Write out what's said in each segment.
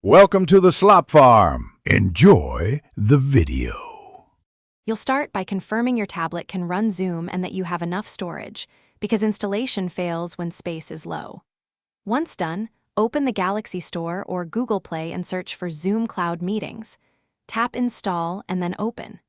Welcome to the Slop Farm. Enjoy the video. You'll start by confirming your tablet can run Zoom and that you have enough storage, because installation fails when space is low. Once done, open the Galaxy Store or Google Play and search for Zoom Cloud Meetings. Tap Install and then Open.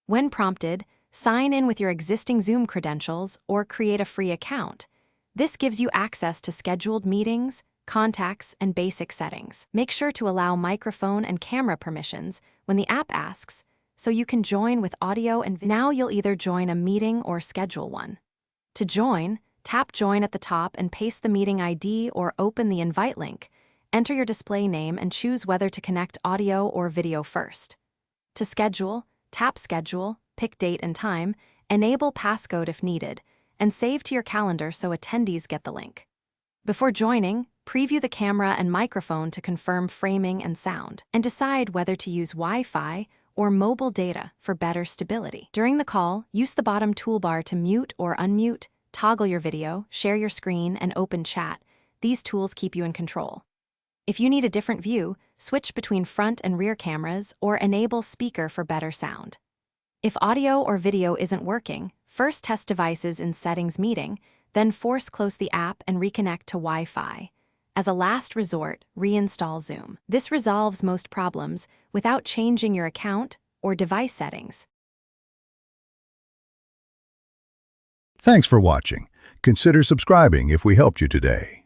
When prompted, sign in with your existing Zoom credentials or create a free account. This gives you access to scheduled meetings, contacts, and basic settings. Make sure to allow microphone and camera permissions when the app asks, so you can join with audio and video. Now you'll either join a meeting or schedule one. To join, tap Join at the top and paste the meeting ID or open the invite link. Enter your display name and choose whether to connect audio or video first. To schedule, tap Schedule, pick date and time, enable passcode if needed, and save to your calendar so attendees get the link. Before joining, preview the camera and microphone to confirm framing and sound, and decide whether to use Wi-Fi or mobile data for better stability. During the call, use the bottom toolbar to mute or unmute, toggle your video, share your screen, and open chat. These tools keep you in control. If you need a different view, switch between front and rear cameras or enable speaker for better sound. If audio or video isn't working, first test devices in Settings Meeting, then force close the app and reconnect to Wi-Fi. As a last resort, reinstall Zoom. This resolves most problems without changing your account or device settings. Thanks for watching. Consider subscribing if we helped you today.